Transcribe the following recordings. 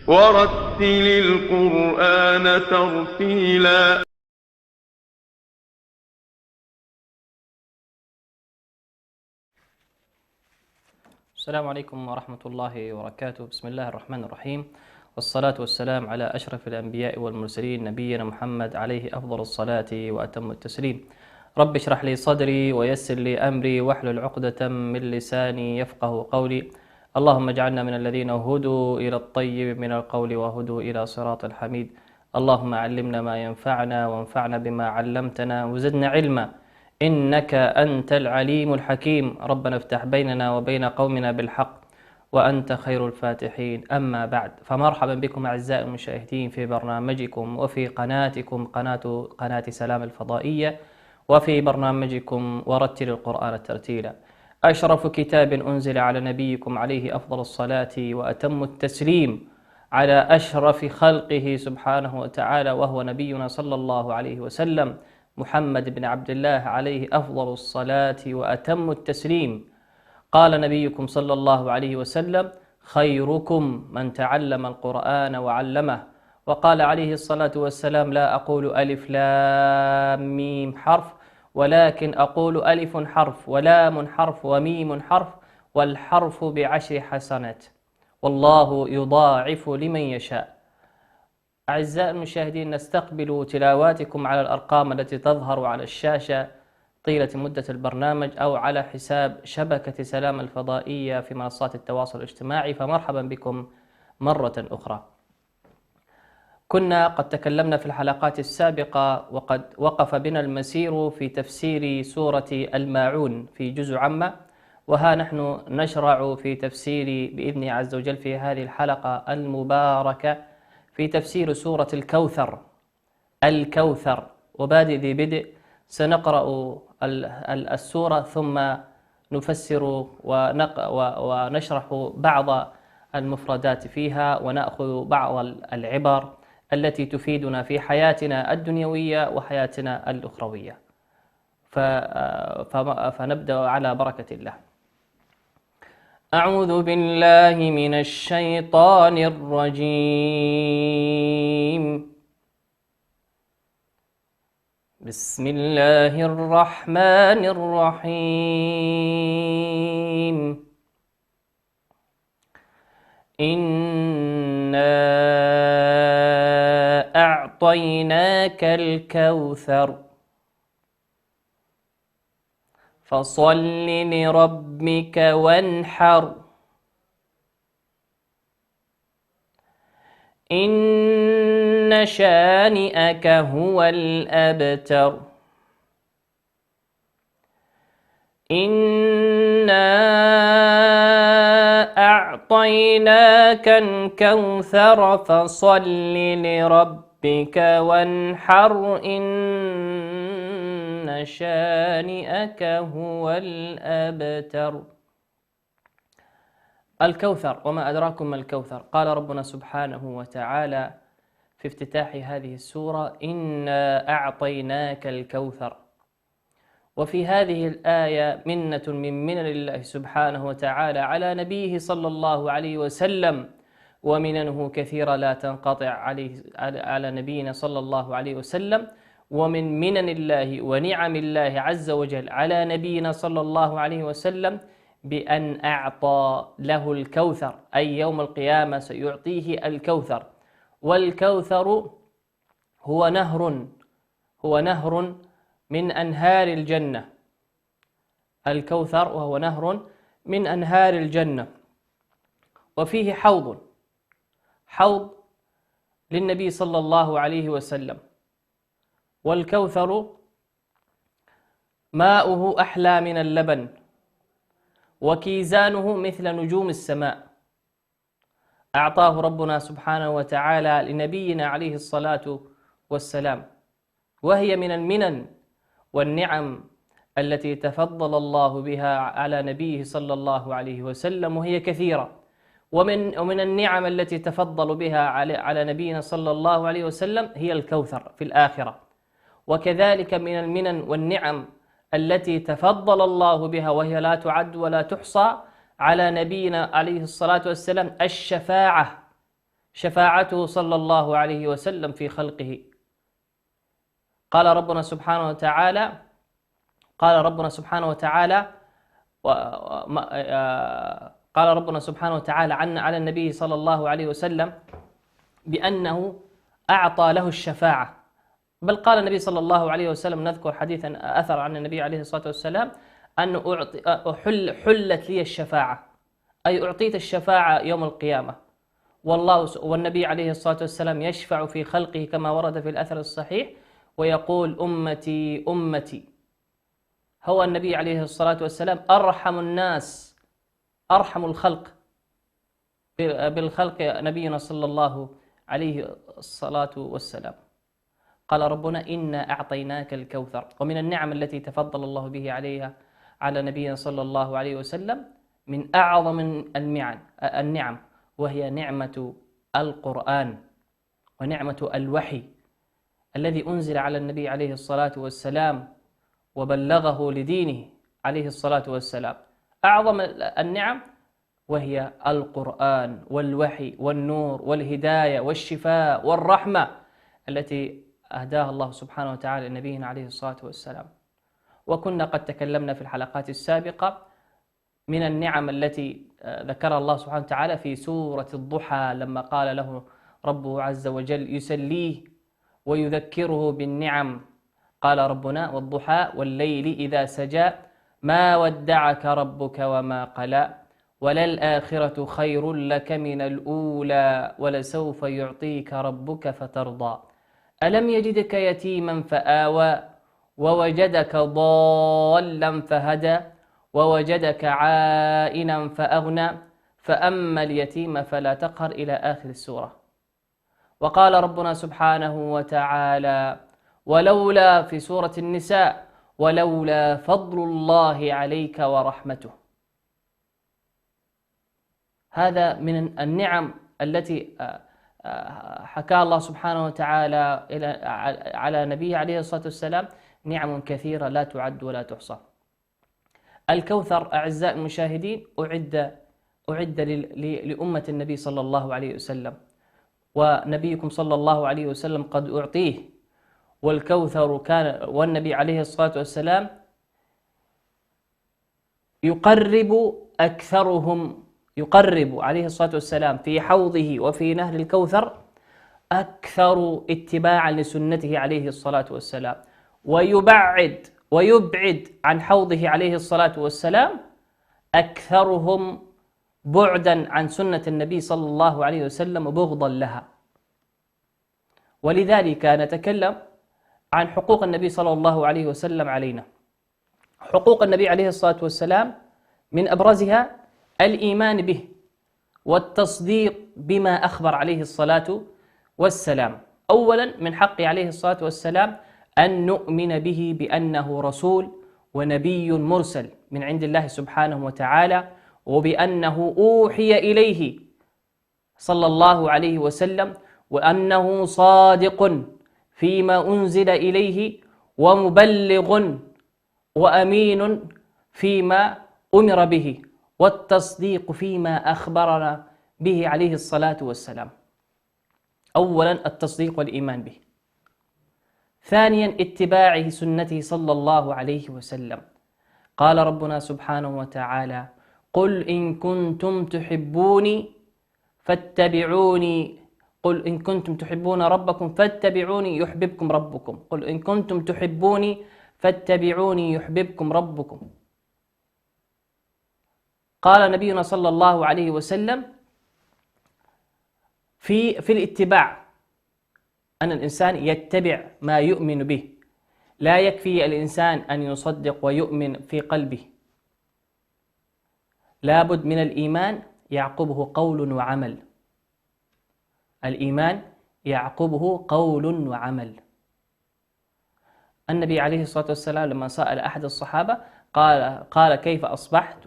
ورتل القرآن ترتيلا. السلام عليكم ورحمة الله وبركاته. بسم الله الرحمن الرحيم، والصلاة والسلام على أشرف الأنبياء والمرسلين نبينا محمد عليه أفضل الصلاة وأتم التسليم. رب اشرح لي صدري ويسر لي أمري واحلل عقدة من لساني يفقه قولي. اللهم اجعلنا من الذين هدوا إلى الطيب من القول وهدوا إلى صراط الحميد. اللهم علمنا ما ينفعنا وانفعنا بما علمتنا وزدنا علما، إنك أنت العليم الحكيم. ربنا افتح بيننا وبين قومنا بالحق وأنت خير الفاتحين. أما بعد، فمرحبا بكم أعزائي المشاهدين في برنامجكم وفي قناتكم قناة سلام الفضائية، وفي برنامجكم ورتل القرآن ترتيلا. أشرف كتاب أنزل على نبيكم عليه أفضل الصلاة وأتم التسليم، على أشرف خلقه سبحانه وتعالى، وهو نبينا صلى الله عليه وسلم محمد بن عبد الله عليه أفضل الصلاة وأتم التسليم. قال نبيكم صلى الله عليه وسلم: خيركم من تعلم القرآن وعلمه. وقال عليه الصلاة والسلام: لا أقول ألف لام ميم حرف، ولكن أقول ألف حرف ولام حرف وميم حرف، والحرف بعشر حسنات، والله يضاعف لمن يشاء. أعزائي المشاهدين، نستقبل تلاواتكم على الأرقام التي تظهر على الشاشة طيلة مدة البرنامج، أو على حساب شبكة سلام الفضائية في منصات التواصل الاجتماعي، فمرحبا بكم مرة أخرى. كنا قد تكلمنا في الحلقات السابقة وقد وقف بنا المسير في تفسير سورة الماعون في جزء عامة، وها نحن نشرع في تفسير بإذن عز وجل في هذه الحلقة المباركة في تفسير سورة الكوثر. وبادئ ذي بدء سنقرأ السورة ثم نفسر ونشرح بعض المفردات فيها، ونأخذ بعض العبر التي تفيدنا في حياتنا الدنيوية وحياتنا الأخروية. فنبدأ على بركة الله. أعوذ بالله من الشيطان الرجيم. بسم الله الرحمن الرحيم. إنا أعطيناك الكوثر فصل لربك وانحر، إن شانئك هو الأبتر. إنا أعطيناك الكوثر فصل لربك وانحر، إن شانئك هو الأبتر. الكوثر، وما أدراكم ما الكوثر؟ قال ربنا سبحانه وتعالى في افتتاح هذه السورة: إنا أعطيناك الكوثر. وفي هذه الآية منة من منن الله سبحانه وتعالى على نبيه صلى الله عليه وسلم، ومننه كثيرة لا تنقطع على نبينا صلى الله عليه وسلم. ومن منن الله ونعم الله عز وجل على نبينا صلى الله عليه وسلم بأن أعطى له الكوثر، أي يوم القيامة سيعطيه الكوثر. والكوثر هو نهر من أنهار الجنة. الكوثر وهو نهر من أنهار الجنة، وفيه حوض للنبي صلى الله عليه وسلم. والكوثر ماؤه أحلى من اللبن، وكيزانه مثل نجوم السماء. أعطاه ربنا سبحانه وتعالى لنبينا عليه الصلاة والسلام، وهي من المنن والنعم التي تفضل الله بها على نبيه صلى الله عليه وسلم، وهي كثيرة. ومن النعم التي تفضل بها على نبينا صلى الله عليه وسلم هي الكوثر في الآخرة. وكذلك من المنن والنعم التي تفضل الله بها وهي لا تعد ولا تحصى على نبينا عليه الصلاة والسلام الشفاعة، شفاعته صلى الله عليه وسلم في خلقه. قال ربنا سبحانه وتعالى قال ربنا سبحانه وتعالى على النبي صلى الله عليه وسلم بأنه أعطى له الشفاعة. بل قال النبي صلى الله عليه وسلم، نذكر حديثا أثر عن النبي عليه الصلاة والسلام، أن حلت لي الشفاعة، أي أعطيت الشفاعة يوم القيامة. والنبي عليه الصلاة والسلام يشفع في خلقه كما ورد في الأثر الصحيح، ويقول أمتي أمتي. هو النبي عليه الصلاة والسلام أرحم الناس، أرحم الخلق بالخلق، نبينا صلى الله عليه الصلاة والسلام. قال ربنا إنا أعطيناك الكوثر. ومن النعم التي تفضل الله به عليها على نبينا صلى الله عليه وسلم من أعظم النعم وهي نعمة القرآن ونعمة الوحي الذي أنزل على النبي عليه الصلاة والسلام وبلغه لدينه عليه الصلاة والسلام. أعظم النعم وهي القرآن والوحي والنور والهداية والشفاء والرحمة التي أهداها الله سبحانه وتعالى لنبينا عليه الصلاة والسلام. وكنا قد تكلمنا في الحلقات السابقة من النعم التي ذكرها الله سبحانه وتعالى في سورة الضحى، لما قال له ربه عز وجل يسليه ويذكره بالنعم. قال ربنا والضحى والليل إذا سجى ما ودعك ربك وما قلى وللآخرة خير لك من الأولى ولسوف يعطيك ربك فترضى ألم يجدك يتيما فآوى ووجدك ضالا فهدى ووجدك عائلا فأغنى فأما اليتيم فلا تقهر إلى آخر السورة. وقال ربنا سبحانه وتعالى ولولا في سورة النساء ولولا فضل الله عليك ورحمته. هذا من النعم التي حكاها الله سبحانه وتعالى على نبيه عليه الصلاة والسلام، نعم كثيرة لا تعد ولا تحصى. الكوثر أعزائي المشاهدين أعد لأمة النبي صلى الله عليه وسلم، ونبيكم صلى الله عليه وسلم قد أعطيه. والكوثر كان والنبي عليه الصلاة والسلام يقرب عليه الصلاة والسلام في حوضه وفي نهر الكوثر أكثر اتباعا لسنته عليه الصلاة والسلام، ويبعد عن حوضه عليه الصلاة والسلام أكثرهم بعدا عن سنة النبي صلى الله عليه وسلم وبغضا لها. ولذلك نتكلم عن حقوق النبي صلى الله عليه وسلم علينا. حقوق النبي عليه الصلاة والسلام من أبرزها الإيمان به والتصديق بما أخبر عليه الصلاة والسلام. أولا من حقه عليه الصلاة والسلام أن نؤمن به بأنه رسول ونبي مرسل من عند الله سبحانه وتعالى، وبأنه أوحي إليه صلى الله عليه وسلم، وأنه صادق فيما أنزل إليه ومبلغ وأمين فيما أمر به، والتصديق فيما أخبرنا به عليه الصلاة والسلام. أولا التصديق والإيمان به. ثانيا اتباعه سنته صلى الله عليه وسلم. قال ربنا سبحانه وتعالى قل إن كنتم تحبوني فاتبعوني، قل إن كنتم تحبون ربكم فاتبعوني يحببكم ربكم، قل إن كنتم تحبوني فاتبعوني يحببكم ربكم. قال نبينا صلى الله عليه وسلم في الاتباع أن الإنسان يتبع ما يؤمن به، لا يكفي الإنسان أن يصدق ويؤمن في قلبه، لابد من الإيمان يعقبه قول وعمل. الإيمان يعقبه قول وعمل. النبي عليه الصلاة والسلام لما سأل أحد الصحابة قال كيف أصبحت،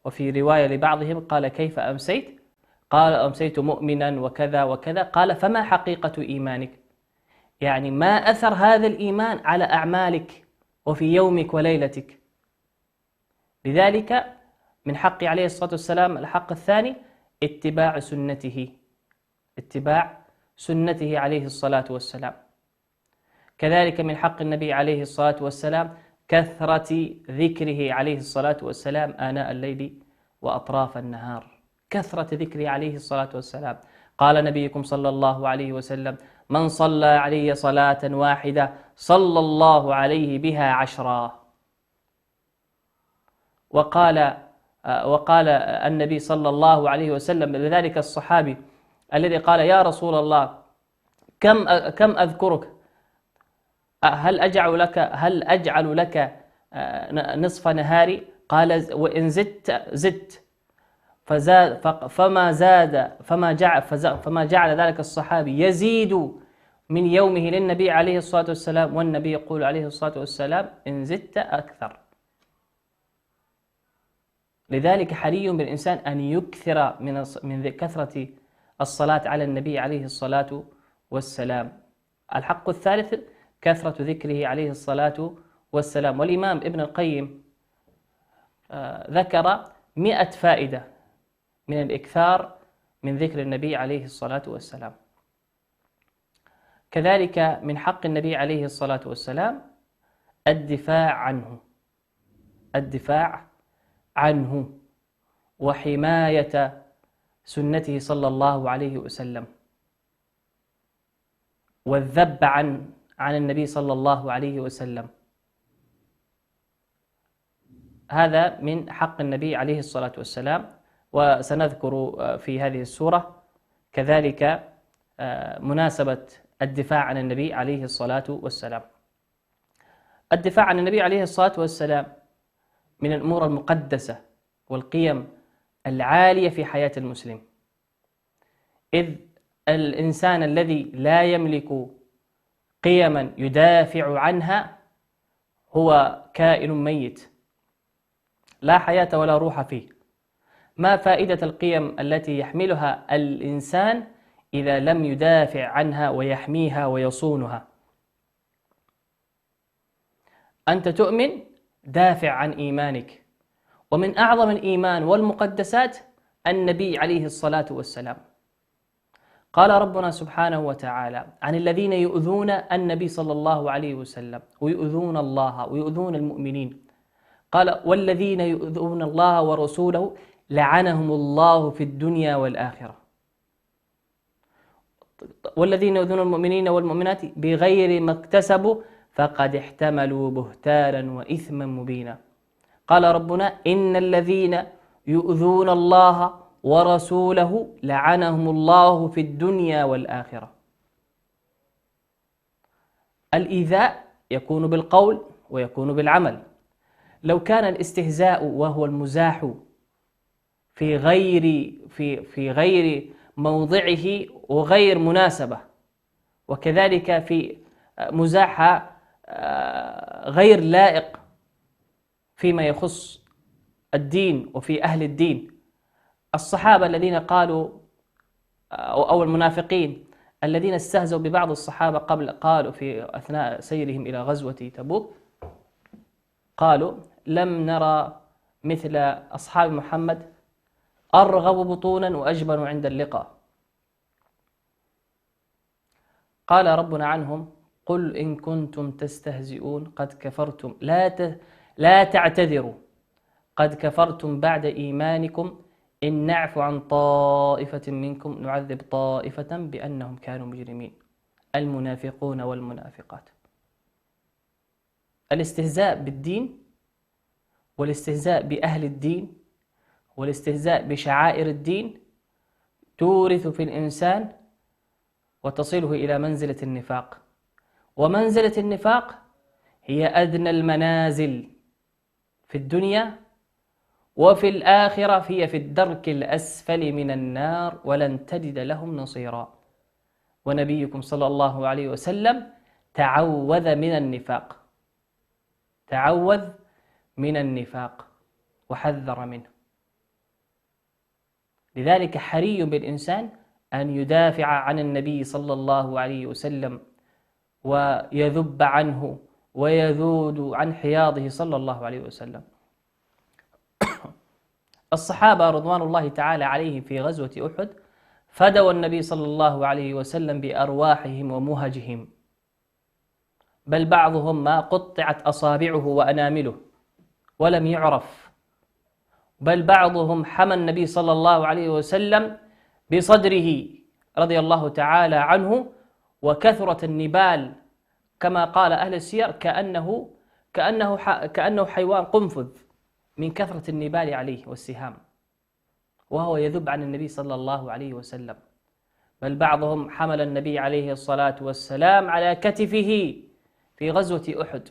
وفي رواية لبعضهم قال كيف أمسيت؟ قال أمسيت مؤمنا وكذا وكذا. قال فما حقيقة إيمانك؟ يعني ما أثر هذا الإيمان على أعمالك وفي يومك وليلتك. لذلك من حق عليه الصلاة والسلام الحق الثاني اتباع سنته عليه الصلاة والسلام. كذلك من حق النبي عليه الصلاة والسلام كثرة ذكره عليه الصلاة والسلام آناء الليل وأطراف النهار، كثرة ذكره عليه الصلاة والسلام. قال نبيكم صلى الله عليه وسلم: من صلى علي صلاة واحدة صلى الله عليه بها 10. وقال النبي صلى الله عليه وسلم لذلك الصحابي الذي قال: يا رسول الله كم أذكرك؟ هل أجعل لك نصف نهاري؟ قال: وإن زدت. فما جعل ذلك الصحابي يزيد من يومه للنبي عليه الصلاة والسلام، والنبي يقول عليه الصلاة والسلام: إن زدت أكثر. لذلك حري بالإنسان أن يكثر من كثرة الصلاة على النبي عليه الصلاة والسلام. الحق الثالث كثرة ذكره عليه الصلاة والسلام. والإمام ابن القيم ذكر 100 فائدة من الإكثار من ذكر النبي عليه الصلاة والسلام. كذلك من حق النبي عليه الصلاة والسلام الدفاع عنه وحماية سنته صلى الله عليه وسلم، والذب عن النبي صلى الله عليه وسلم. هذا من حق النبي عليه الصلاة والسلام. وسنذكر في هذه السورة كذلك مناسبة الدفاع عن النبي عليه الصلاة والسلام. الدفاع عن النبي عليه الصلاة والسلام من الأمور المقدسة والقيم العالية في حياة المسلم، إذ الإنسان الذي لا يملك قيما يدافع عنها هو كائن ميت لا حياة ولا روح فيه. ما فائدة القيم التي يحملها الإنسان إذا لم يدافع عنها ويحميها ويصونها؟ أنت تؤمن، دافع عن إيمانك. ومن أعظم الإيمان والمقدسات النبي عليه الصلاة والسلام. قال ربنا سبحانه وتعالى عن الذين يؤذون النبي صلى الله عليه وسلم ويؤذون الله ويؤذون المؤمنين، قال: والذين يؤذون الله ورسوله لعنهم الله في الدنيا والآخرة. والذين يؤذون المؤمنين والمؤمنات بغير ما اكتسبوا فقد احتملوا بهتانا وإثما مبينا. قال ربنا: إن الذين يؤذون الله ورسوله لعنهم الله في الدنيا والآخرة. الإيذاء يكون بالقول ويكون بالعمل. لو كان الاستهزاء وهو المزاح في غير موضعه وغير مناسبة، وكذلك في مزاح غير لائق فيما يخص الدين وفي أهل الدين، الصحابة الذين قالوا أو المنافقين الذين استهزوا ببعض الصحابة قالوا في أثناء سيرهم إلى غزوة تبوك، قالوا: لم نرى مثل أصحاب محمد أرغب بطونا وأجبن عند اللقاء. قال ربنا عنهم: قل إن كنتم تستهزئون قد كفرتم لا تعتذروا قد كفرتم بعد إيمانكم إن نعفو عن طائفة منكم نعذب طائفة بأنهم كانوا مجرمين. المنافقون والمنافقات. الاستهزاء بالدين والاستهزاء بأهل الدين والاستهزاء بشعائر الدين تورث في الإنسان وتصله إلى منزلة النفاق. ومنزلة النفاق هي أدنى المنازل في الدنيا، وفي الآخرة هي في الدرك الأسفل من النار ولن تجد لهم نصيرا. ونبيكم صلى الله عليه وسلم تعوذ من النفاق، تعوذ من النفاق وحذر منه. لذلك حري بالإنسان أن يدافع عن النبي صلى الله عليه وسلم ويذب عنه ويذود عن حياضه صلى الله عليه وسلم. الصحابة رضوان الله تعالى عليهم في غزوة أحد فدوا النبي صلى الله عليه وسلم بأرواحهم ومهجهم، بل بعضهم ما قطعت أصابعه وأنامله ولم يعرف، بل بعضهم حمى النبي صلى الله عليه وسلم بصدره رضي الله تعالى عنه، وكثرة النبال كما قال أهل السير كأنه حيوان قنفذ من كثرة النبال عليه والسهام، وهو يذب عن النبي صلى الله عليه وسلم. بل بعضهم حمل النبي عليه الصلاة والسلام على كتفه في غزوة أحد.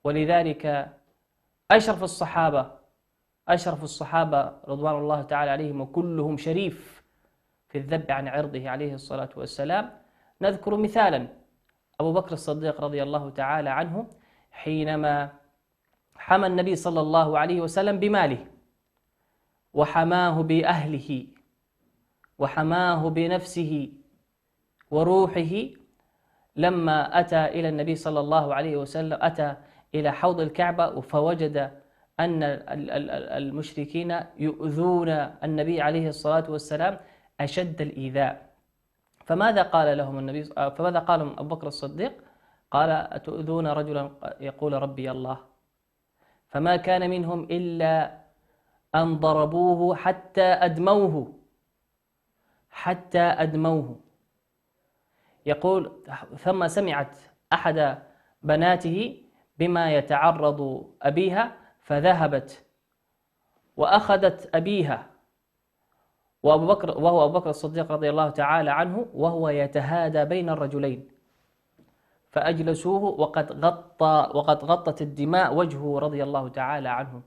ولذلك أشرف الصحابة رضوان الله تعالى عليهم وكلهم شريف في الذب عن عرضه عليه الصلاة والسلام. نذكر مثالا أبو بكر الصديق رضي الله تعالى عنه حينما حمى النبي صلى الله عليه وسلم بماله وحماه بأهله وحماه بنفسه وروحه، لما أتى إلى النبي صلى الله عليه وسلم أتى إلى حوض الكعبة فوجد أن المشركين يؤذون النبي عليه الصلاة والسلام أشد الإيذاء. فماذا قال لهم أبو بكر الصديق؟ قال: أتؤذون رجلا يقول ربي الله؟ فما كان منهم إلا أن ضربوه حتى أدموه. يقول: ثم سمعت أحد بناته بما يتعرض أبيها فذهبت وأخذت أبيها، وهو أبو بكر الصديق رضي الله تعالى عنه وهو يتهادى بين الرجلين، فأجلسوه وقد غطت الدماء وجهه رضي الله تعالى عنه.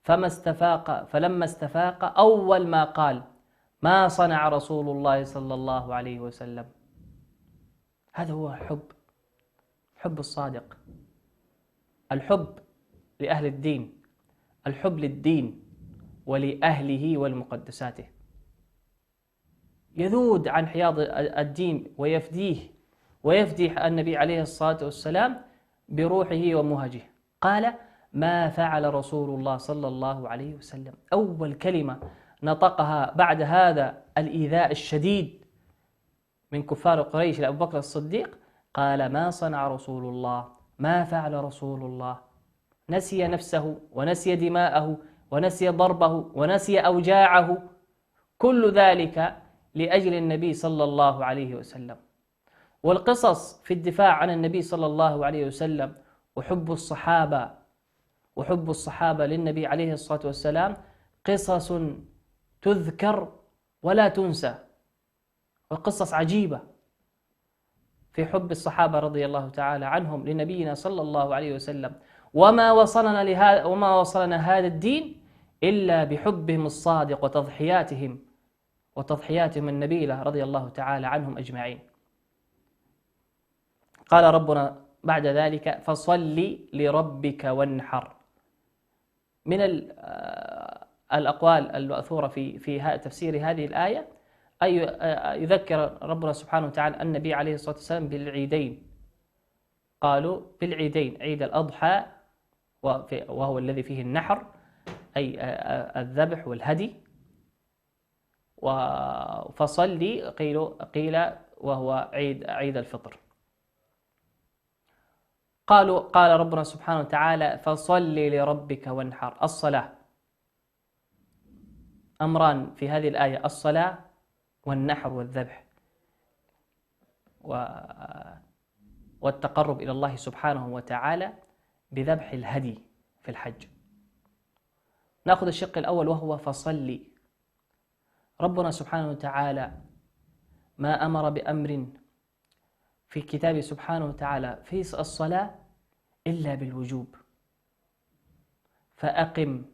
فلما استفاق أول ما قال: ما صنع رسول الله صلى الله عليه وسلم. هذا هو حب الصادق، الحب لأهل الدين، الحب للدين ولأهله والمقدساته، يذود عن حياض الدين ويفدي النبي عليه الصلاة والسلام بروحه ومهجه. قال: ما فعل رسول الله صلى الله عليه وسلم. أول كلمة نطقها بعد هذا الإيذاء الشديد من كفار قريش لأبو بكر الصديق، قال: ما صنع رسول الله، ما فعل رسول الله. نسي نفسه ونسي دماءه ونسي ضربه ونسي أوجاعه، كل ذلك لأجل النبي صلى الله عليه وسلم. والقصص في الدفاع عن النبي صلى الله عليه وسلم وحب الصحابة للنبي عليه الصلاة والسلام قصص تذكر ولا تنسى، وقصص عجيبة في حب الصحابة رضي الله تعالى عنهم لنبينا صلى الله عليه وسلم. وما وصلنا هذا الدين إلا بحبهم الصادق وتضحياتهم النبيلة رضي الله تعالى عنهم أجمعين. قال ربنا بعد ذلك: فصل لربك وانحر. من الأقوال المأثورة في تفسير هذه الآية أي يذكر ربنا سبحانه وتعالى النبي عليه الصلاة والسلام بالعيدين. قالوا بالعيدين: عيد الأضحى وهو الذي فيه النحر أي الذبح والهدي، وفصل قيل وهو عيد الفطر. قال ربنا سبحانه وتعالى: فصل لربك وانحر. الصلاة أمران في هذه الآية: الصلاة والنحر والذبح والتقرب إلى الله سبحانه وتعالى بذبح الهدي في الحج. نأخذ الشق الأول وهو فصل. ربنا سبحانه وتعالى ما أمر بأمر في كتابه سبحانه وتعالى في الصلاة إلا بالوجوب. فأقم.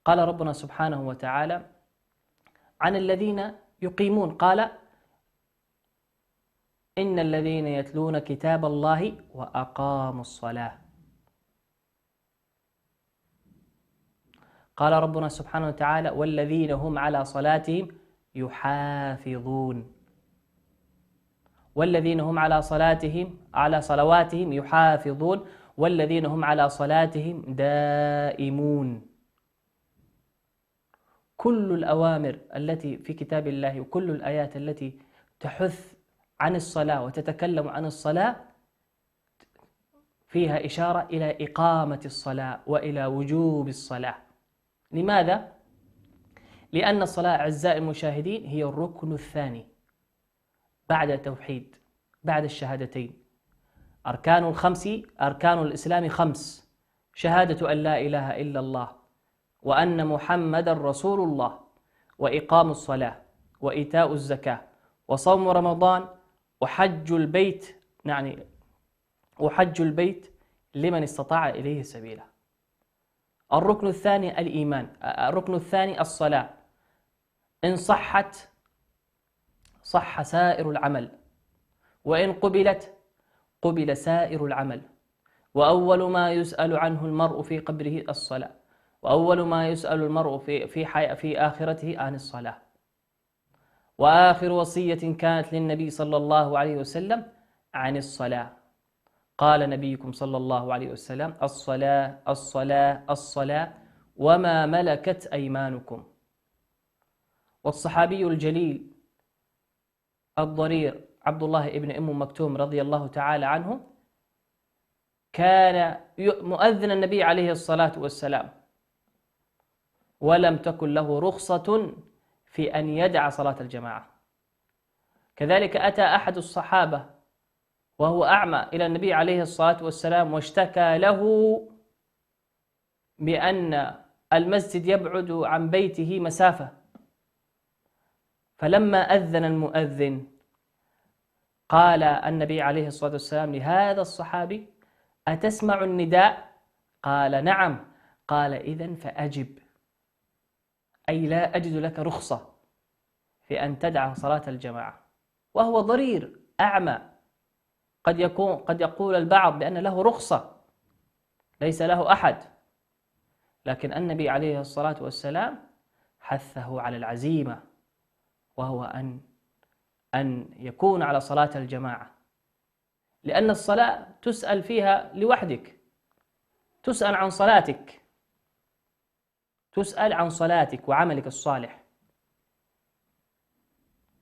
قال ربنا سبحانه وتعالى عن الذين يقيمون، قال: إن الذين يتلون كتاب الله وأقاموا الصلاة. قال ربنا سبحانه وتعالى والذين هم على صلاتهم يحافظون. والذين هم على صلواتهم يحافظون والذين هم على صلاتهم دائمون. كل الأوامر التي في كتاب الله وكل الآيات التي تحث عن الصلاة وتتكلم عن الصلاة فيها إشارة إلى إقامة الصلاة وإلى وجوب الصلاة. لماذا؟ لأن الصلاة أعزائي المشاهدين هي الركن الثاني بعد التوحيد، بعد الشهادتين. أركان الإسلام 5: شهادة أن لا إله إلا الله وأن محمدا رسول الله، وإقام الصلاة، وإيتاء الزكاة، وصوم رمضان، وحج البيت، وحج البيت لمن استطاع إليه سبيلا. الركن الثاني الإيمان. الركن الثاني الصلاة. إن صحت صح سائر العمل، وإن قبلت قبل سائر العمل. وأول ما يسأل عنه المرء في قبره الصلاة، وأول ما يسأل المرء في آخرته عن الصلاة. وآخر وصية كانت للنبي صلى الله عليه وسلم عن الصلاة. قال نبيكم صلى الله عليه وسلم الصلاة الصلاة الصلاة وما ملكت أيمانكم. والصحابي الجليل الضرير عبد الله ابن أم مكتوم رضي الله تعالى عنه كان مؤذن النبي عليه الصلاة والسلام، ولم تكن له رخصة في أن يدع صلاة الجماعة. كذلك أتى أحد الصحابة وهو أعمى إلى النبي عليه الصلاة والسلام واشتكى له بأن المسجد يبعد عن بيته مسافة، فلما أذن المؤذن قال النبي عليه الصلاة والسلام لهذا الصحابي أتسمع النداء؟ قال نعم. قال إذن فأجب، أي لا أجد لك رخصة في أن تدع صلاة الجماعة. وهو ضرير أعمى، قد يقول البعض بأن له رخصة ليس له أحد، لكن النبي عليه الصلاة والسلام حثه على العزيمة، وهو أن يكون على صلاة الجماعة، لأن الصلاة تسأل فيها لوحدك، تسأل عن صلاتك، تسأل عن صلاتك وعملك الصالح.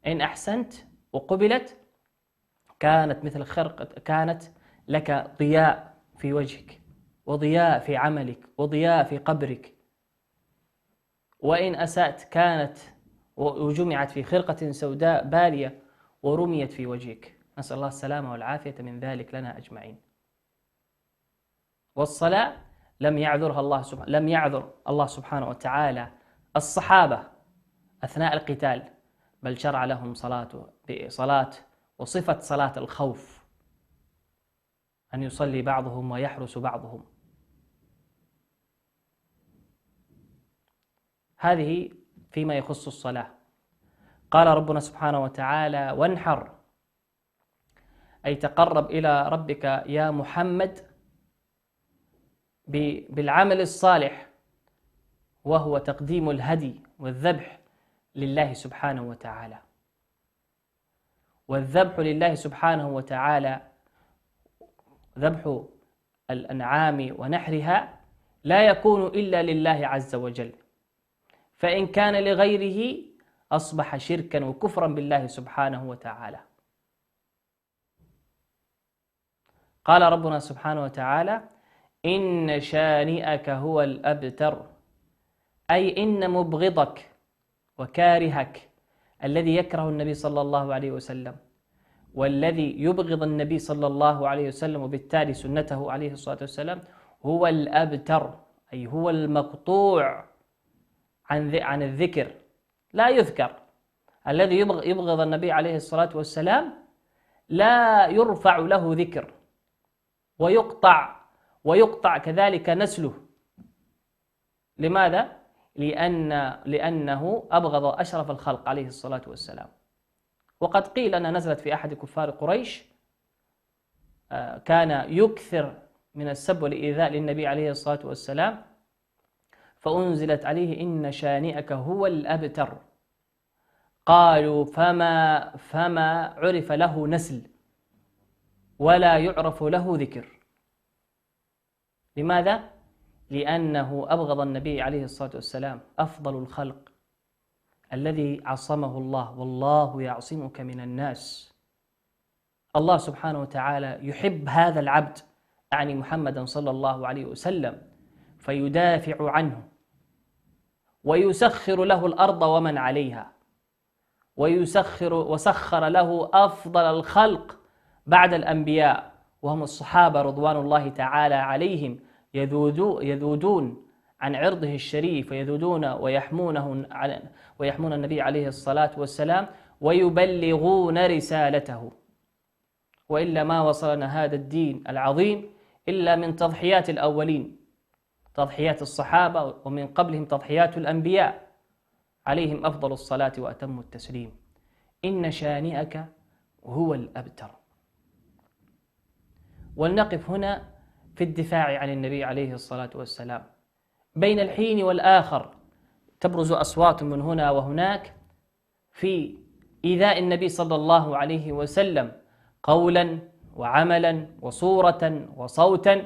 إن أحسنت وقبلت كانت مثل كانت لك ضياء في وجهك، وضياء في عملك، وضياء في قبرك. وإن أسأت كانت وجمعت في خرقة سوداء بالية ورميت في وجهك. نسأل الله السلامة والعافية من ذلك لنا أجمعين. والصلاة لم يعذر الله سبحانه وتعالى الصحابة أثناء القتال، بل شرع لهم صلاة وصفة صلاة الخوف، أن يصلي بعضهم ويحرس بعضهم. هذه فيما يخص الصلاة. قال ربنا سبحانه وتعالى وانحر، أي تقرب إلى ربك يا محمد بالعمل الصالح، وهو تقديم الهدي والذبح لله سبحانه وتعالى. والذبح لله سبحانه وتعالى، ذبح الأنعام ونحرها، لا يكون إلا لله عز وجل، فإن كان لغيره أصبح شركا وكفرا بالله سبحانه وتعالى. قال ربنا سبحانه وتعالى إن شانئك هو الأبتر، أي إن مبغضك وكارهك الذي يكره النبي صلى الله عليه وسلم، والذي يبغض النبي صلى الله عليه وسلم وبالتالي سنته عليه الصلاة والسلام هو الأبتر، أي هو المقطوع عن الذكر، لا يذكر. الذي يبغض النبي عليه الصلاة والسلام لا يرفع له ذكر، ويقطع كذلك نسله. لماذا؟ لأنه أبغض أشرف الخلق عليه الصلاة والسلام، وقد قيل أنها نزلت في أحد كفار قريش، كان يكثر من السب والإيذاء للنبي عليه الصلاة والسلام، فأنزلت عليه إن شانئك هو الأبتر. قالوا فما عرف له نسل ولا يعرف له ذكر. لماذا؟ لأنه أبغض النبي عليه الصلاة والسلام أفضل الخلق الذي عصمه الله، والله يعصمك من الناس. الله سبحانه وتعالى يحب هذا العبد، يعني محمدا صلى الله عليه وسلم، فيدافع عنه ويسخر له الأرض ومن عليها، وسخر له أفضل الخلق بعد الأنبياء وهم الصحابة رضوان الله تعالى عليهم، يذودون عن عرضه الشريف، ويذودون ويحمون النبي عليه الصلاة والسلام، ويبلغون رسالته. وإلا ما وصلنا هذا الدين العظيم إلا من تضحيات الأولين، تضحيات الصحابة، ومن قبلهم تضحيات الأنبياء عليهم أفضل الصلاة وأتم التسليم. إن شانئك هو الأبتر. ولنقف هنا في الدفاع عن النبي عليه الصلاة والسلام. بين الحين والآخر تبرز أصوات من هنا وهناك في إيذاء النبي صلى الله عليه وسلم قولا وعملا وصورة وصوتا،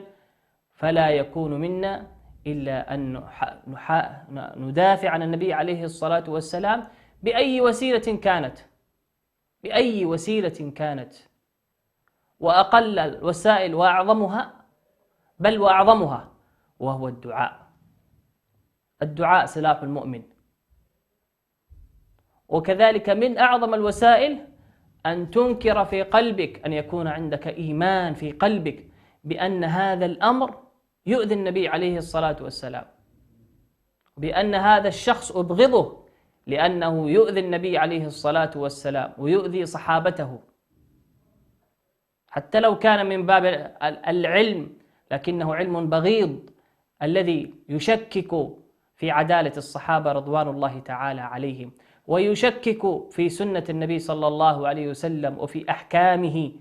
فلا يكون منا إلا أن ندافع عن النبي عليه الصلاة والسلام بأي وسيلة كانت، وأقل الوسائل وأعظمها وهو الدعاء. الدعاء سلاح المؤمن. وكذلك من أعظم الوسائل أن تنكر في قلبك، أن يكون عندك إيمان في قلبك بأن هذا الأمر يؤذي النبي عليه الصلاة والسلام، بأن هذا الشخص أبغضه لأنه يؤذي النبي عليه الصلاة والسلام ويؤذي صحابته، حتى لو كان من باب العلم، لكنه علم بغيض الذي يشكك في عدالة الصحابة رضوان الله تعالى عليهم، ويشكك في سنة النبي صلى الله عليه وسلم وفي أحكامه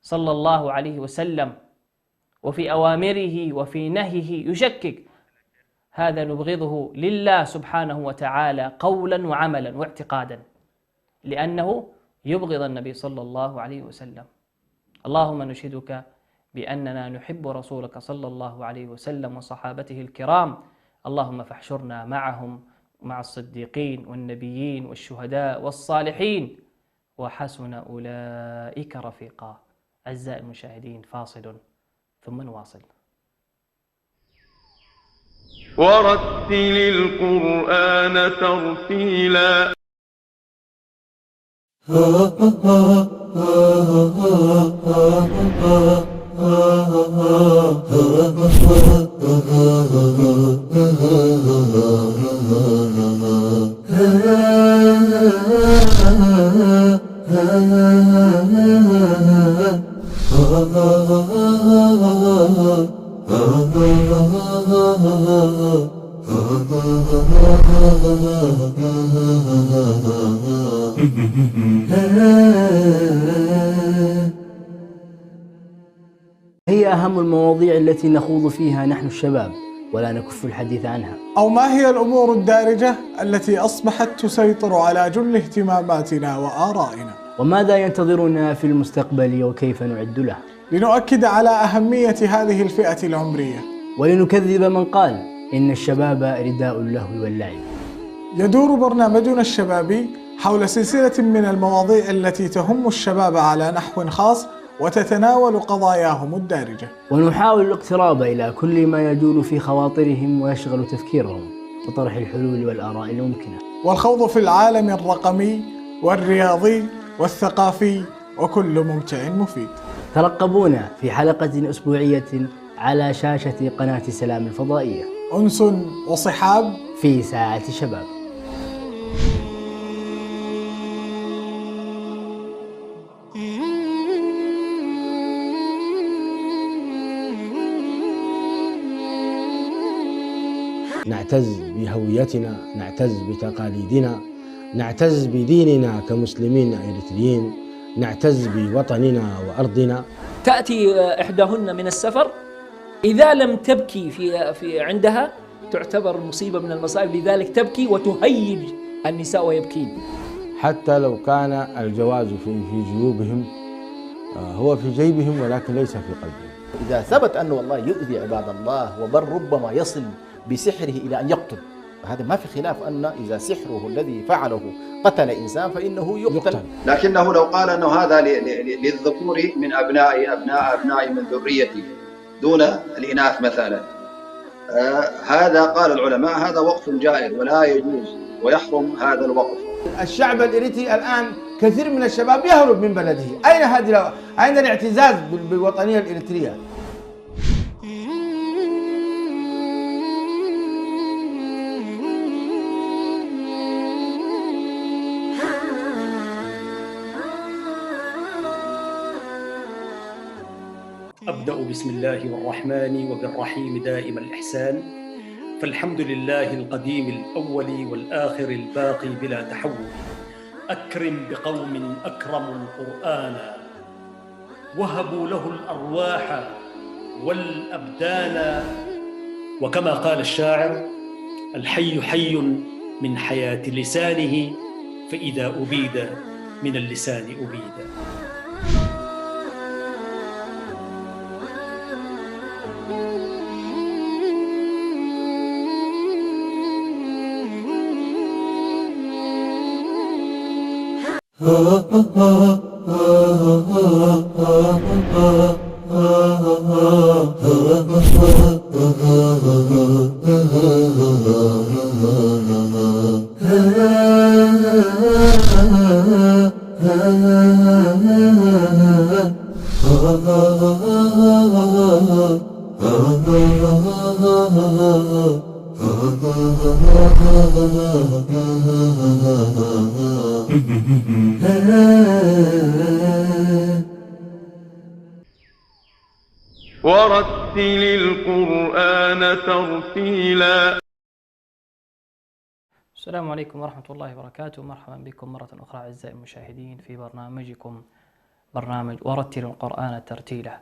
صلى الله عليه وسلم وفي أوامره وفي نهيه، يشكك. هذا نبغضه لله سبحانه وتعالى قولا وعملا واعتقادا، لأنه يبغض النبي صلى الله عليه وسلم. اللهم نشهدك بأننا نحب رسولك صلى الله عليه وسلم وصحابته الكرام، اللهم فاحشرنا معهم مع الصديقين والنبيين والشهداء والصالحين وحسن أولئك رفيقا. أعزائي المشاهدين، فاصل ثم نواصل. ورتل القرآن ترتيلا. هي أهم المواضيع التي نخوض فيها نحن الشباب ولا نكف الحديث عنها؟ أو ما هي الأمور الدارجة التي أصبحت تسيطر على جل اهتماماتنا وآرائنا؟ وماذا ينتظرنا في المستقبل وكيف نعد له؟ لنؤكد على أهمية هذه الفئة العمرية، ولنكذب من قال إن الشباب رداء اللهو واللعب. يدور برنامجنا الشبابي حول سلسلة من المواضيع التي تهم الشباب على نحو خاص وتتناول قضاياهم الدارجة، ونحاول الاقتراب إلى كل ما يجول في خواطرهم ويشغل تفكيرهم وطرح الحلول والآراء الممكنة، والخوض في العالم الرقمي والرياضي والثقافي وكل ممتع مفيد. ترقبونا في حلقة أسبوعية على شاشة قناة سلام الفضائية. أنس وصحاب في ساعة شباب. نعتز بهويتنا، نعتز بتقاليدنا، نعتز بديننا كمسلمين إريتريين، نعتز بوطننا وأرضنا. تأتي إحداهن من السفر، إذا لم تبكي في عندها تعتبر مصيبة من المصائب، لذلك تبكي وتهيج النساء ويبكين. حتى لو كان الجواز في جيوبهم، هو في جيبهم ولكن ليس في قلبهم. إذا ثبت أنه والله يؤذي عباد الله، وبل ربما يصل بسحره إلى أن يقتل، هذا ما في خلاف أن إذا سحره الذي فعله قتل إنسان فإنه يقتل. لكنه لو قال أنه هذا للذكور من أبناء من ذريتي دون الإناث مثلا، هذا قال العلماء هذا وقف جائر ولا يجوز ويحرم هذا الوقف. الشعب الإريتري الآن كثير من الشباب يهرب من بلده. أين الاعتزاز بالوطنية الإريترية؟ أبدأ بسم الله والرحمن وبالرحيم دائم الإحسان، فالحمد لله القديم الأول والآخر الباقي بلا تحول. أكرم بقوم أكرموا القرآن، وهبوا له الأرواح والأبدان. وكما قال الشاعر: الحي حي من حياة لسانه، فإذا أبيد من اللسان أبيد. ورتل القرآن ترتيلا. السلام عليكم ورحمة الله وبركاته. مرحبا بكم مرة أخرى أعزائي المشاهدين في برنامجكم برنامج ورتل القرآن ترتيلا.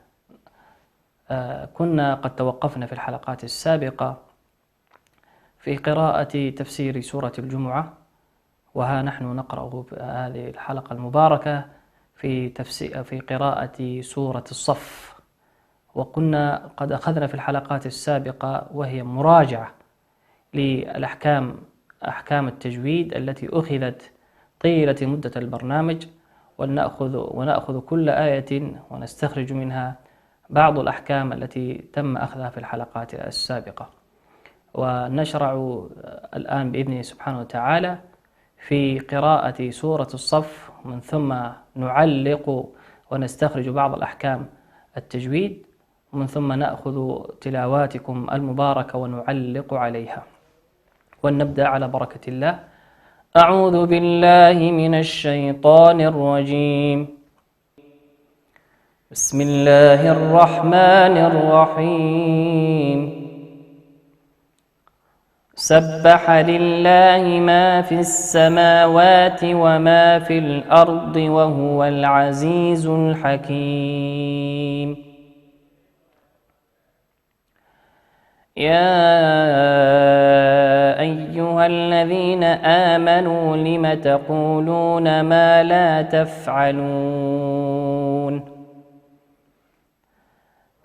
كنا قد توقفنا في الحلقات السابقة في قراءة تفسير سورة الجمعة، وها نحن نقرأ هذه الحلقة المباركة في قراءة سورة الصف. وكنا قد أخذنا في الحلقات السابقة وهي مراجعة أحكام التجويد التي أخذت طيلة مدة البرنامج، ونأخذ كل آية ونستخرج منها بعض الأحكام التي تم أخذها في الحلقات السابقة. ونشرع الآن بإذنه سبحانه وتعالى في قراءة سورة الصف، ومن ثم نعلق ونستخرج بعض الأحكام التجويد، ومن ثم نأخذ تلاواتكم المباركة ونعلق عليها. ونبدأ على بركة الله. أعوذ بالله من الشيطان الرجيم. بسم الله الرحمن الرحيم. سبح لله ما في السماوات وما في الأرض وهو العزيز الحكيم. يا أيها الذين آمنوا لم تقولون ما لا تفعلون؟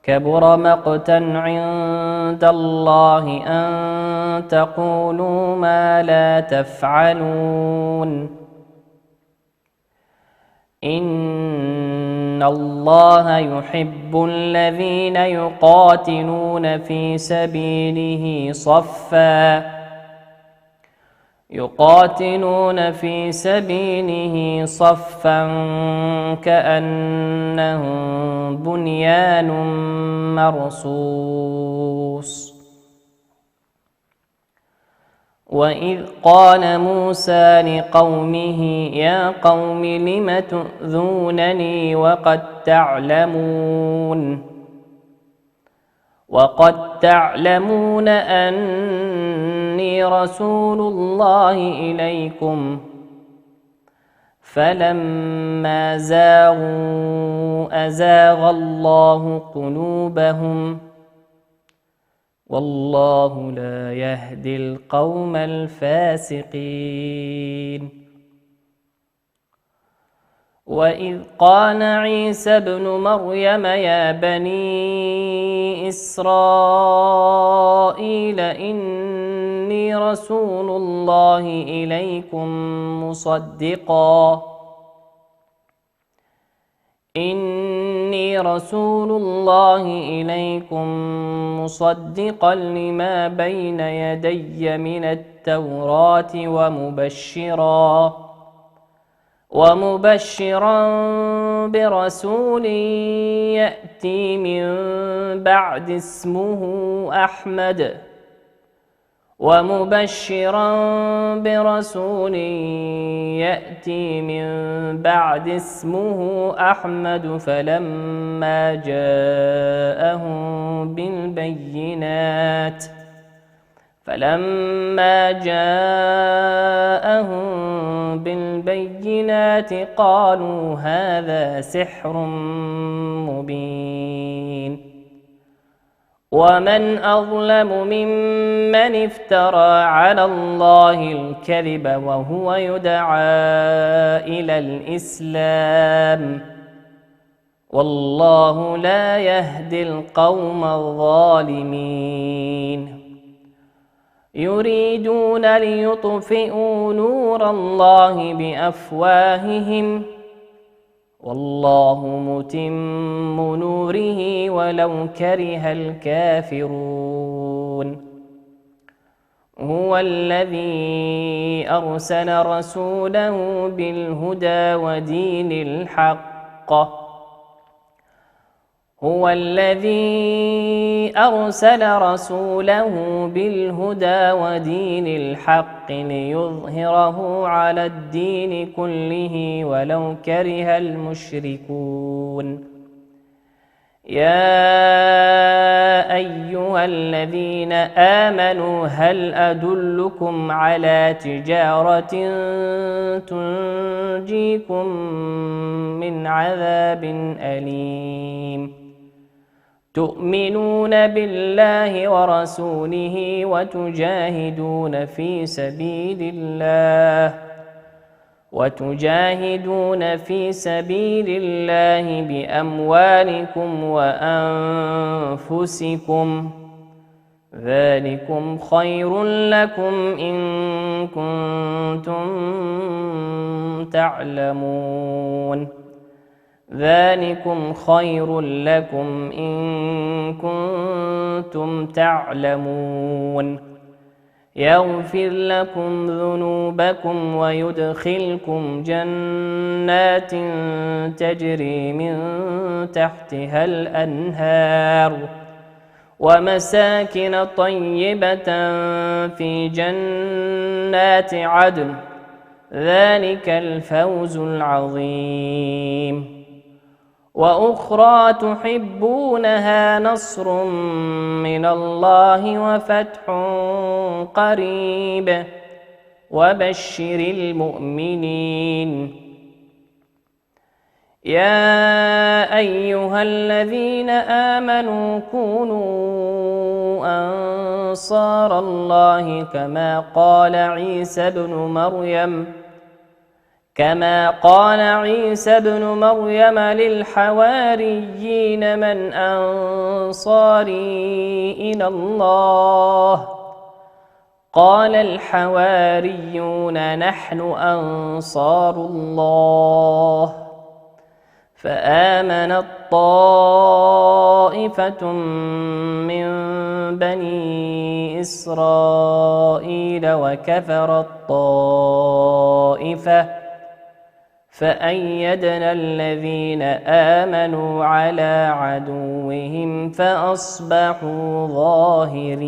كبر مقتا عند الله أن تقولوا ما لا تفعلون. إن الله يحب الذين يقاتلون في سبيله صفا كأنهم بنيان مرصوص. وإذ قال موسى لقومه يا قوم لم تؤذونني وقد تعلمون أني رسول الله إليكم فلما زاغوا أزاغ الله قلوبهم والله لا يهدي القوم الفاسقين. وإذ قال عيسى ابن مريم يا بني إسرائيل إني رسول الله إليكم مصدقا لما بين يدي من التوراة ومبشرا برسول يأتي من بعد اسمه أحمد فلما جاءهم بالبينات قالوا هذا سحر مبين. ومن أظلم ممن افترى على الله الكذب وهو يدعى إلى الإسلام والله لا يهدي القوم الظالمين. يريدون ليطفئوا نور الله بأفواههم والله متم نوره ولو كره الكافرون. هو الذي أرسل رسوله بالهدى ودين الحق ليظهره على الدين كله ولو كره المشركون. يا أيها الذين آمنوا هل أدلكم على تجارة تنجيكم من عذاب أليم تؤمنون بالله ورسوله وتجاهدون في سبيل الله بأموالكم وأنفسكم ذلكم خير لكم إن كنتم تعلمون. يغفر لكم ذنوبكم ويدخلكم جنات تجري من تحتها الأنهار ومساكن طيبة في جنات عدن ذلك الفوز العظيم. وأخرى تحبونها نصر من الله وفتح قريب وبشر المؤمنين. يا أيها الذين آمنوا كونوا أنصار الله كما قال عيسى بن مريم للحواريين من أنصاري إلى الله قال الحواريون نحن أنصار الله. فآمنت طائفة من بني إسرائيل وكفرت طائفة فأيدنا الذين آمنوا على عدوهم فأصبحوا ظاهرين.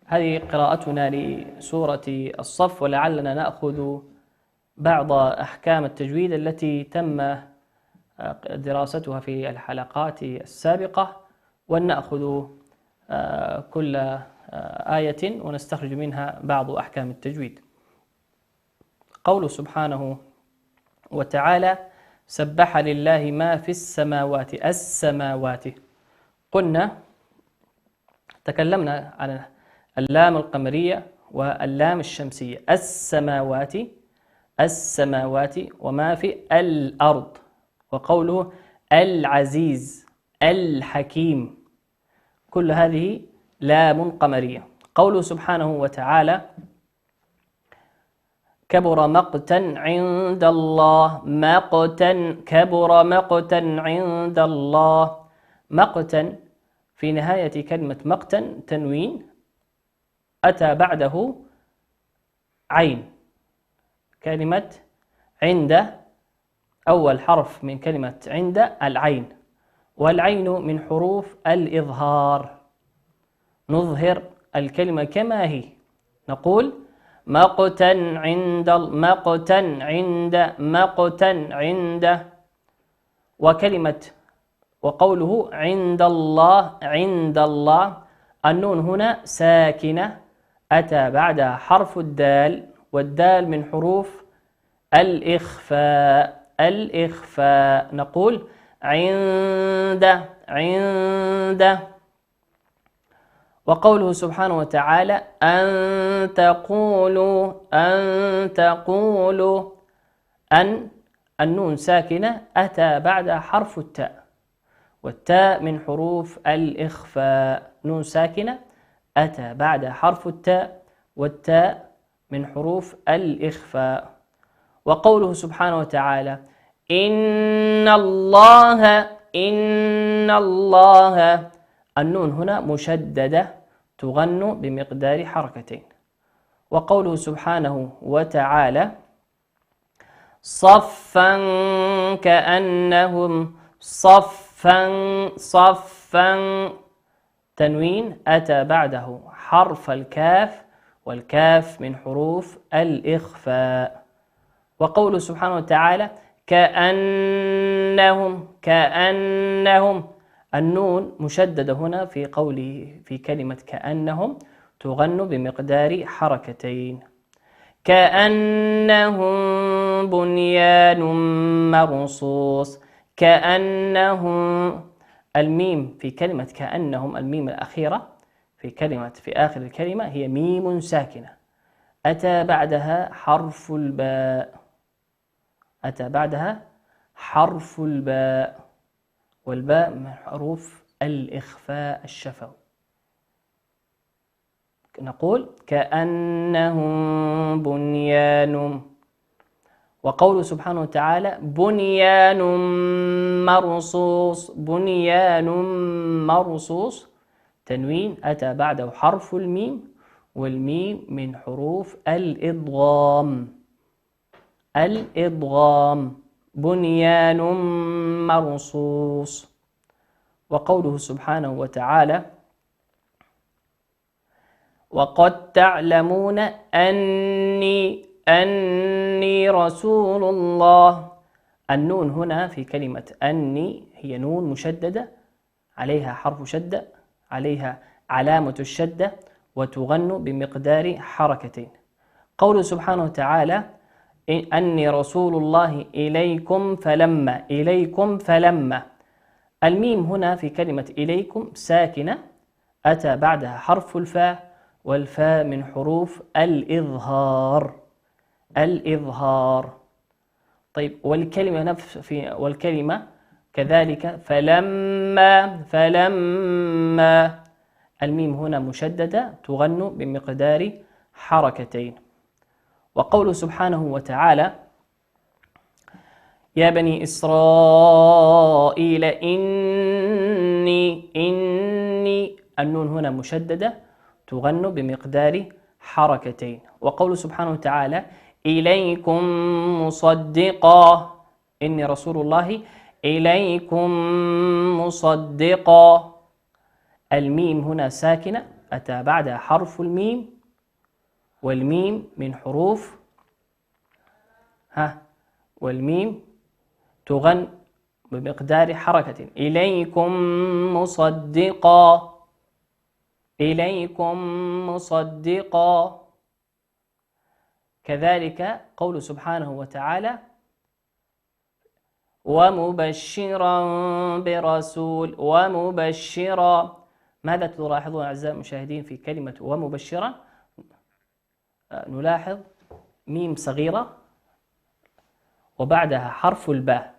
هذه قراءتنا لسورة الصف، ولعلنا نأخذ بعض أحكام التجويد التي تم دراستها في الحلقات السابقة، ونأخذ كل آية ونستخرج منها بعض أحكام التجويد. قوله سبحانه وتعالى: سبح لله ما في السماوات. السماوات، قلنا تكلمنا عن اللام القمرية واللام الشمسية. السماوات، السماوات، وما في الأرض. وقوله العزيز، الحكيم، كل هذه لام قمرية. قوله سبحانه وتعالى: كبر مقتا عند الله. مقتا، كبر مقتا عند الله. مقتا، في نهاية كلمة مقتا تنوين أتى بعده عين. كلمة عند، أول حرف من كلمة عند العين، والعين من حروف الإظهار. نظهر الكلمة كما هي، نقول مقتا عند، مقتا عند، مقتا عند. وكلمة وقوله عند الله، عند الله، النون هنا ساكنة أتى بعدها حرف الدال، والدال من حروف الإخفاء. الإخفاء، نقول عند، عند. وقوله سبحانه وتعالى: أن تقولوا، أن تقولوا. أن، النون ساكنة أتى بعدها حرف التاء، والتاء من حروف الإخفاء. نون ساكنة أتى بعدها حرف التاء، والتاء من حروف الإخفاء. وقوله سبحانه وتعالى: إن الله، إن الله، النون هنا مشددة تغن بمقدار حركتين. وقوله سبحانه وتعالى: صفا كأنهم، صفا، صفا، تنوين أتى بعده حرف الكاف، والكاف من حروف الإخفاء. وقوله سبحانه وتعالى: كأنهم، كأنهم، النون مشددة هنا في قوله في كلمة كأنهم تغن بمقدار حركتين. كأنهم بنيان مرصوص. كأنهم، الميم في كلمة كأنهم، الميم الأخيرة في كلمة، في آخر الكلمة، هي ميم ساكنة أتى بعدها حرف الباء، أتى بعدها حرف الباء، والباء من حروف الإخفاء الشفوي. نقول كأنهم بنيان. وقوله سبحانه وتعالى: بنيان مرصوص. بنيان مرصوص، تنوين أتى بعده حرف الميم، والميم من حروف الإضغام. الإضغام، بنيان مرصوص. وقوله سبحانه وتعالى: وقد تعلمون أني رسول الله. النون هنا في كلمة أني هي نون مشددة عليها حرف شدة، عليها علامة الشدة، وتغن بمقدار حركتين. قوله سبحانه وتعالى: أني رسول الله إليكم فلما. إليكم فلما، الميم هنا في كلمة إليكم ساكنة أتى بعدها حرف الفاء، والفاء من حروف الإظهار. الإظهار. طيب، والكلمة نفس والكلمة كذلك فلما. فلما، الميم هنا مشددة تغن بمقدار حركتين. وقوله سبحانه وتعالى: يا بني إسرائيل إني، النون هنا مشددة تغن بمقدار حركتين. وقوله سبحانه وتعالى: إليكم مصدقا. إني رسول الله إليكم مصدقا، الميم هنا ساكنة أتى بعدها حرف الميم، والميم من حروف والميم تغن بمقدار حركة. إليكم مصدقا. إليكم مصدقا. كذلك قول سبحانه وتعالى ومبشرا برسول ومبشرا. ماذا تلاحظون أعزائي المشاهدين في كلمة ومبشرا؟ نلاحظ ميم صغيرة وبعدها حرف الباء،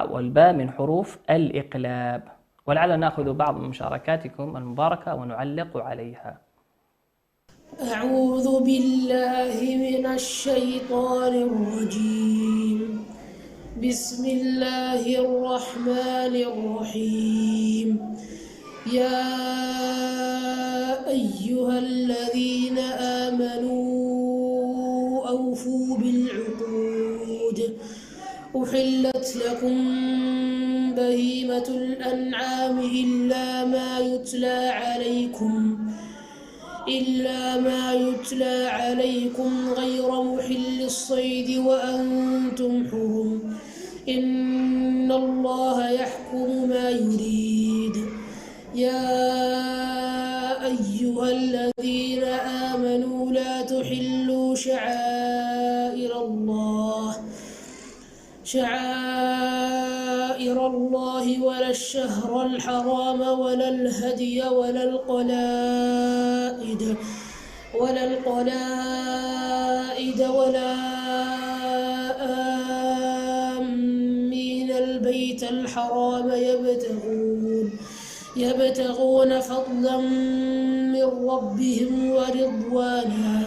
والباء من حروف الإقلاب. ولعل نأخذ بعض مشاركاتكم المباركة ونعلق عليها. أعوذ بالله من الشيطان الرجيم. بسم الله الرحمن الرحيم. يا أيها الذين آمنوا أوفوا بالعقود. أحلت لكم بهيمة الأنعام إلا ما يتلى عليكم غير محل الصيد وأنتم حرم. إن الله يحكم ما يريد. يا أيها الذين آمنوا لا تحلوا شعائر الله ولا الشهر الحرام ولا الهدي ولا القلائد ولا آمين البيت الحرام يبتغون فضلا من ربهم ورضوانا.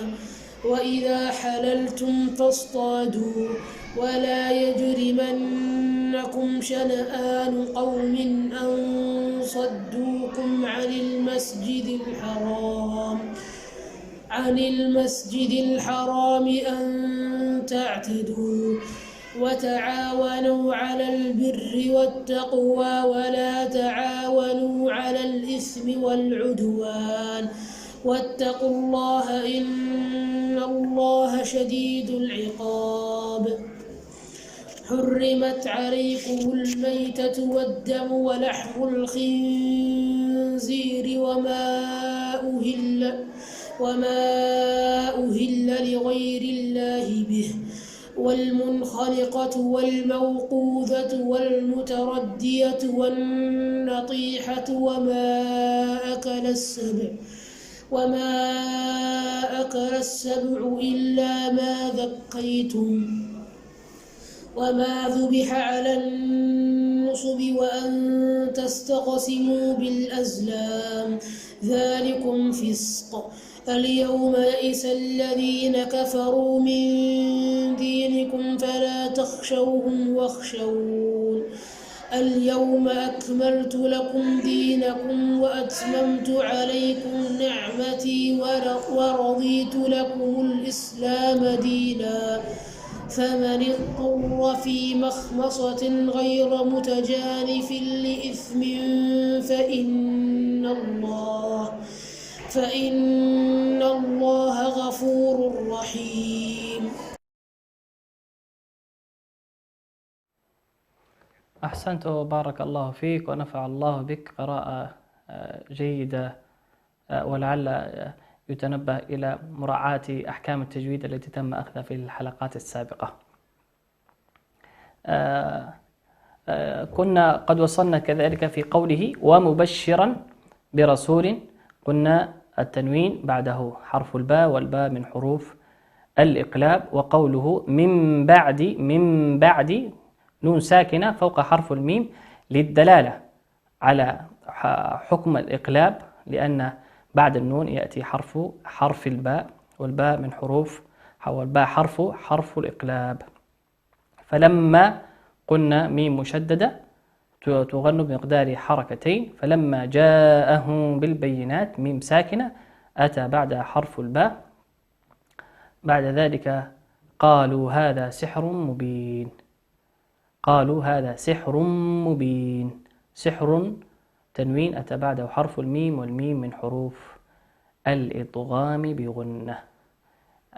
وإذا حللتم فاصطادوا ولا يجرمنكم شنآن قوم أن صدوكم عن المسجد الحرام أن تعتدوا. وتعاونوا على البر والتقوى ولا تعاونوا على الإثم والعدوان. واتقوا الله إن الله شديد العقاب. حرمت عليكم الميتة والدم ولحم الخنزير وما أهل لغير الله به والمنخنقة والموقوذة والمتردية والنطيحة وما أكل السبع إلا ما ذكيتم وما ذبح على النصب وأن تستقسموا بالأزلام ذلكم فسق. اليوم يئس الذين كفروا من دينكم فلا تخشوهم واخشون. اليوم أكملت لكم دينكم وأتممت عليكم نعمتي ورضيت لكم الإسلام دينا. فمن اضطر في مخمصة غير متجانف لإثم فإن الله غفور رحيم. أحسنت وبارك الله فيك ونفع الله بك. قراءة جيدة، ولعل يتنبه إلى مراعاة أحكام التجويد التي تم أخذها في الحلقات السابقة. كنا قد وصلنا كذلك في قوله ومبشرا برسول. قلنا التنوين بعده حرف الباء، والباء من حروف الإقلاب. وقوله من بعد نون ساكنة فوق حرف الميم للدلالة على حكم الإقلاب، لأن بعد النون يأتي حرف الباء، والباء من حروف، والباء حرف الإقلاب. فلما قلنا ميم مشددة تغن بمقدار حركتين. فلما جاءهم بالبينات ميم ساكنة أتى بعدها حرف الباء. بعد ذلك قالوا هذا سحر مبين. سحر تنوين أتى بعده حرف الميم، والميم من حروف الإضغام بغنة.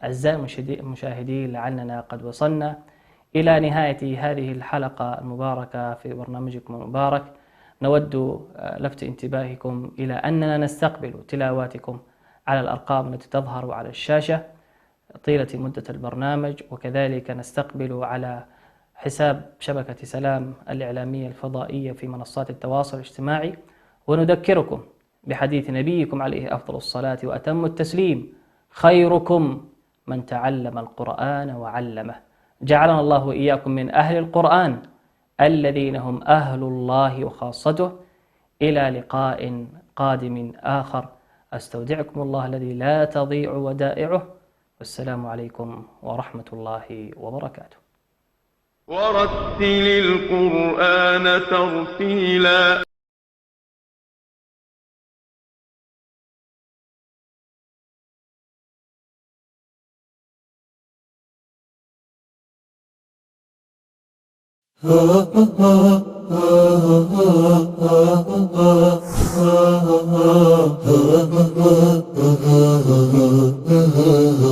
أعزائي المشاهدين، لعلنا قد وصلنا إلى نهاية هذه الحلقة المباركة في برنامجكم المبارك. نود لفت انتباهكم إلى أننا نستقبل تلاواتكم على الأرقام التي تظهر على الشاشة طيلة مدة البرنامج، وكذلك نستقبل على حساب شبكة سلام الإعلامية الفضائية في منصات التواصل الاجتماعي. ونذكركم بحديث نبيكم عليه أفضل الصلاة وأتم التسليم: خيركم من تعلم القرآن وعلمه. جعلنا الله وإياكم من أهل القرآن الذين هم أهل الله وخاصته. إلى لقاء قادم آخر، أستودعكم الله الذي لا تضيع ودائعه، والسلام عليكم ورحمة الله وبركاته. ورتل القرآن ترتيلا.